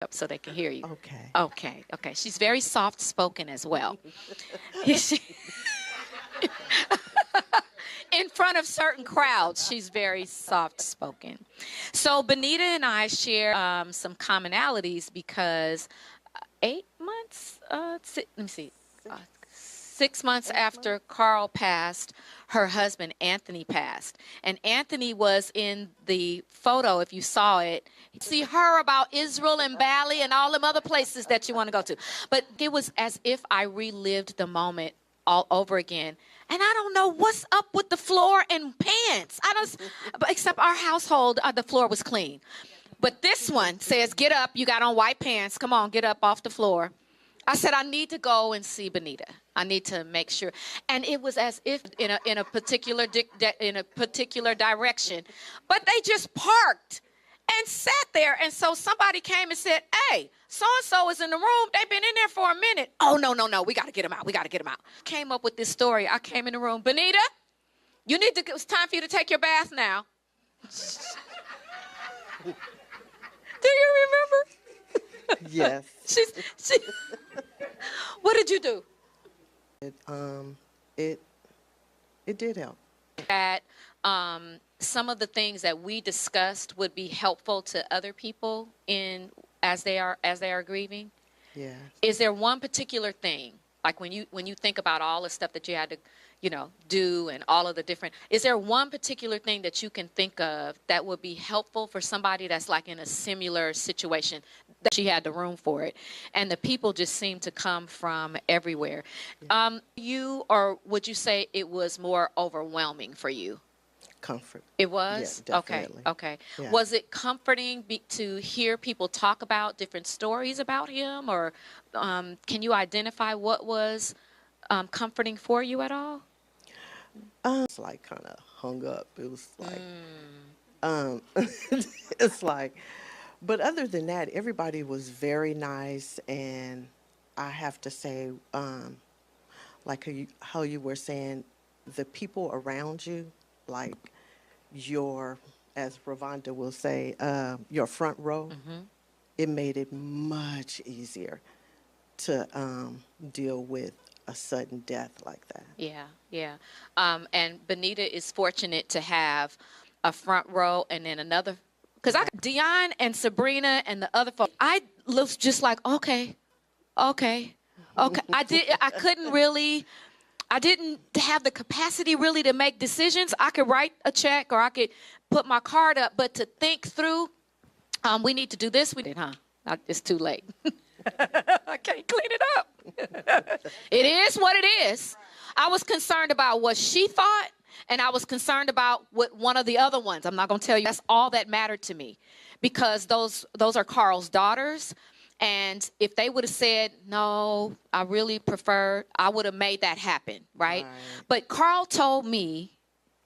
up so they can hear you. Okay. Okay. Okay. She's very soft spoken as well. In front of certain crowds, she's very soft spoken. So Benita and I share some commonalities because 8 months, let me see, 6 months after Carl passed, her husband Anthony passed. And Anthony was in the photo, if you saw it. You see her about Israel and Bali and all them other places that you want to go to. But it was as if I relived the moment all over again. And I don't know what's up with the floor and pants. Except our household, the floor was clean. But this one says, get up, you got on white pants. Come on, get up off the floor. I said, I need to go and see Benita. I need to make sure. And it was as if in a particular direction. But they just parked and sat there. And so somebody came and said, hey, so-and-so is in the room. They've been in there for a minute. Oh, no. We got to get them out. We got to get them out. Came up with this story. I came in the room. Benita, it's time for you to take your bath now. Do you remember? Yes. What did you do? It did help. That some of the things that we discussed would be helpful to other people as they are grieving. Yeah. Is there one particular thing, like when you think about all the stuff that you had to, do and all of the different, is there one particular thing that you can think of that would be helpful for somebody that's like in a similar situation that she had the room for it, and the people just seem to come from everywhere? Yeah. Or would you say it was more overwhelming for you? Comfort. It was? Yeah, definitely. Okay. Yeah. Was it comforting to hear people talk about different stories about him, or can you identify what was comforting for you at all? It's like kind of hung up. It was like, it's like, but other than that, everybody was very nice. And I have to say, like how you were saying, the people around you, like as Ravonda will say, your front row, it made it much easier to deal with a sudden death like that. Yeah. And Benita is fortunate to have a front row and then another, because I got Dion and Sabrina and the other folks. I was just like, okay. I didn't have the capacity really to make decisions. I could write a check or I could put my card up, but to think through, we need to do this. We did, it's too late. I can't clean it up. It is what it is. I was concerned about what she thought, and I was concerned about what one of the other ones. I'm not going to tell you. That's all that mattered to me, because those are Carl's daughters. And if they would have said, no, I really prefer, I would have made that happen, right? But Carl told me,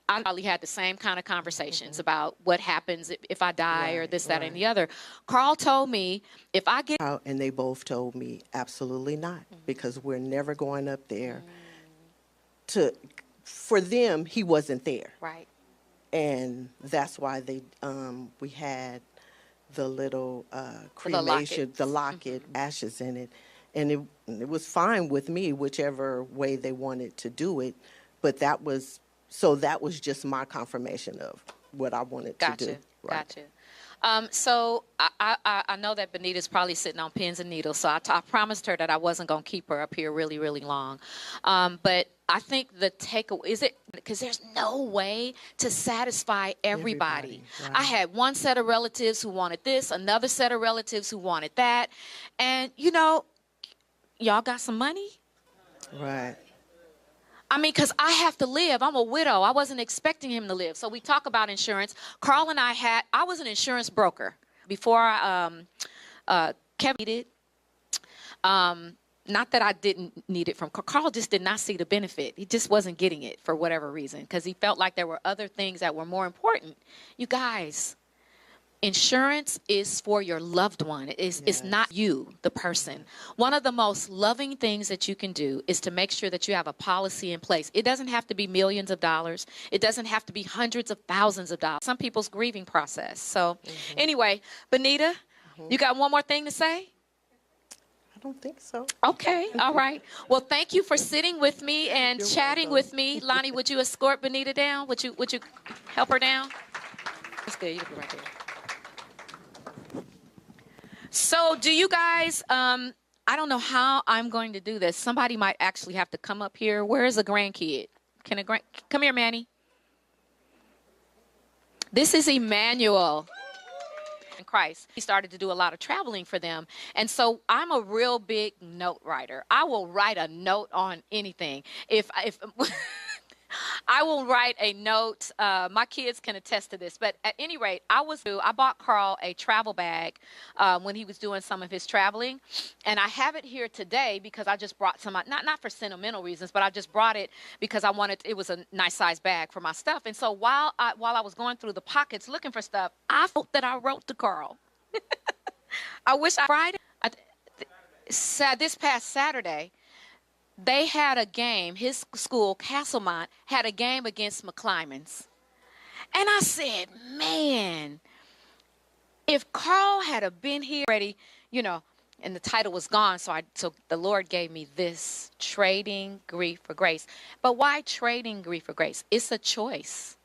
I probably had the same kind of conversations about what happens if I die or this, that, and the other. Carl told me, if I get out, and they both told me, absolutely not, because we're never going up there. For them, he wasn't there. Right. And that's why we had the little cremation, the locket, ashes in it. And it was fine with me, whichever way they wanted to do it. But that was just my confirmation of what I wanted to do. Gotcha. So I know that Benita's probably sitting on pins and needles, so I promised her that I wasn't going to keep her up here really, really long. But I think the takeaway is because there's no way to satisfy everybody. Right. I had one set of relatives who wanted this, another set of relatives who wanted that. And, y'all got some money? Right. I mean, because I have to live. I'm a widow. I wasn't expecting him to live. So we talk about insurance. Carl and I was an insurance broker before Kevin needed. Not that I didn't need it from Carl, just did not see the benefit. He just wasn't getting it for whatever reason, because he felt like there were other things that were more important. You guys, insurance is for your loved one. It's not you, the person. One of the most loving things that you can do is to make sure that you have a policy in place. It doesn't have to be millions of dollars. It doesn't have to be hundreds of thousands of dollars. Some people's grieving process. So anyway, Benita, You got one more thing to say? I don't think so. Okay, all right. Well, thank you for sitting with me and You're chatting welcome. with me. Lonnie, would you escort Benita down? Would you help her down? That's good. You can be right there. So, do you guys? I don't know how I'm going to do this. Somebody might actually have to come up here. Where is a grandkid? Come here, Manny? This is Emmanuel. In Christ, he started to do a lot of traveling for them, and so I'm a real big note writer. I will write a note on anything. If I will write a note. My kids can attest to this. But at any rate, I bought Carl a travel bag when he was doing some of his traveling. And I have it here today because I just brought some, not for sentimental reasons, but I just brought it because it was a nice size bag for my stuff. And so while I was going through the pockets looking for stuff, I felt that I wrote to Carl. I wish I Friday. This past Saturday, they had a game. His school, Castlemont, had a game against McClymonds. And I said, man, if Carl had been here already, and the title was gone, so the Lord gave me this, Trading Grief for Grace. But why Trading Grief for Grace? It's a choice.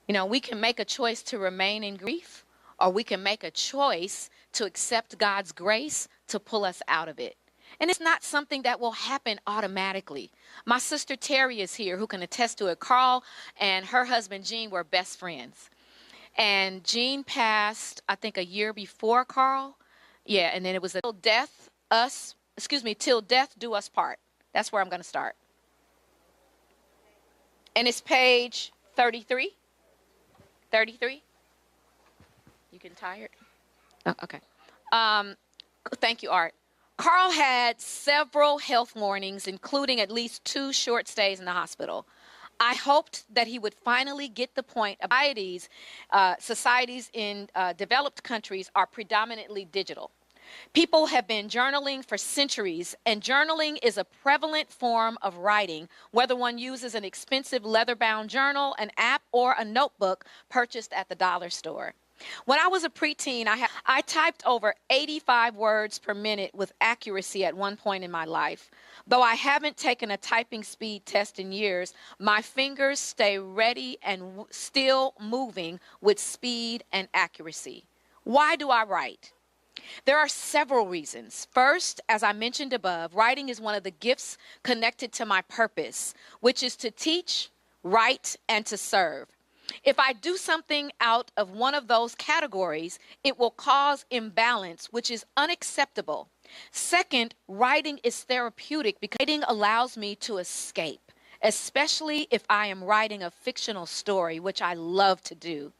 We can make a choice to remain in grief, or we can make a choice to accept God's grace to pull us out of it. And it's not something that will happen automatically. My sister Terry is here who can attest to it. Carl and her husband Gene were best friends. And Gene passed, I think, a year before Carl. Yeah, and then it was till death do us part. That's where I'm going to start. And it's page 33. 33. You getting tired? Oh, okay. Thank you, Art. Carl had several health warnings, including at least 2 short stays in the hospital. I hoped that he would finally get the point. Societies in developed countries are predominantly digital. People have been journaling for centuries, and journaling is a prevalent form of writing, whether one uses an expensive leather-bound journal, an app, or a notebook purchased at the dollar store. When I was a preteen, I typed over 85 words per minute with accuracy at one point in my life. Though I haven't taken a typing speed test in years, my fingers stay ready and still moving with speed and accuracy. Why do I write? There are several reasons. First, as I mentioned above, writing is one of the gifts connected to my purpose, which is to teach, write, and to serve. If I do something out of one of those categories, it will cause imbalance, which is unacceptable. Second, writing is therapeutic because writing allows me to escape, especially if I am writing a fictional story, which I love to do.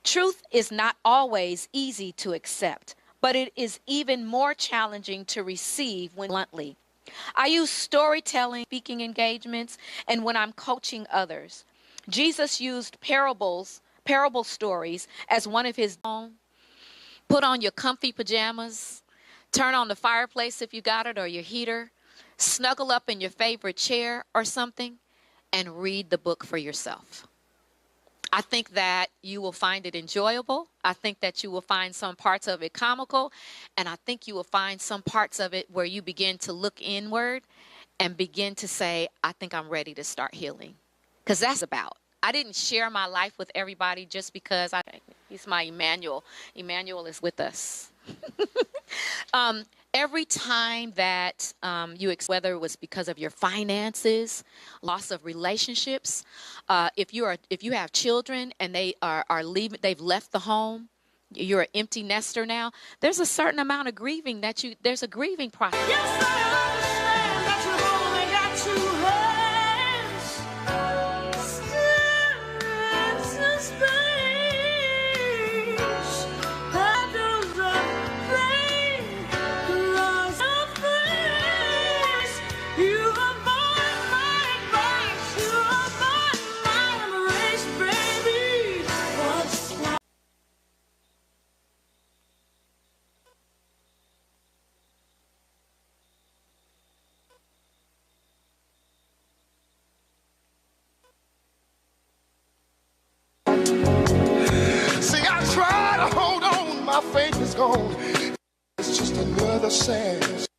Truth is not always easy to accept, but it is even more challenging to receive when bluntly. I use storytelling, speaking engagements, and when I'm coaching others. Jesus used parable stories as one of his own. Put on your comfy pajamas, turn on the fireplace if you got it or your heater, snuggle up in your favorite chair or something, and read the book for yourself. I think that you will find it enjoyable. I think that you will find some parts of it comical, and I think you will find some parts of it where you begin to look inward and begin to say, I think I'm ready to start healing. Because that's about. I didn't share my life with everybody just because he's my Emmanuel. Emmanuel is with us. Every time that whether it was because of your finances, loss of relationships, if you have children and they are leaving, they've left the home, you're an empty nester now. There's a certain amount of grieving there's a grieving process. Yes, I understand that you've only got 2 hands. brother says.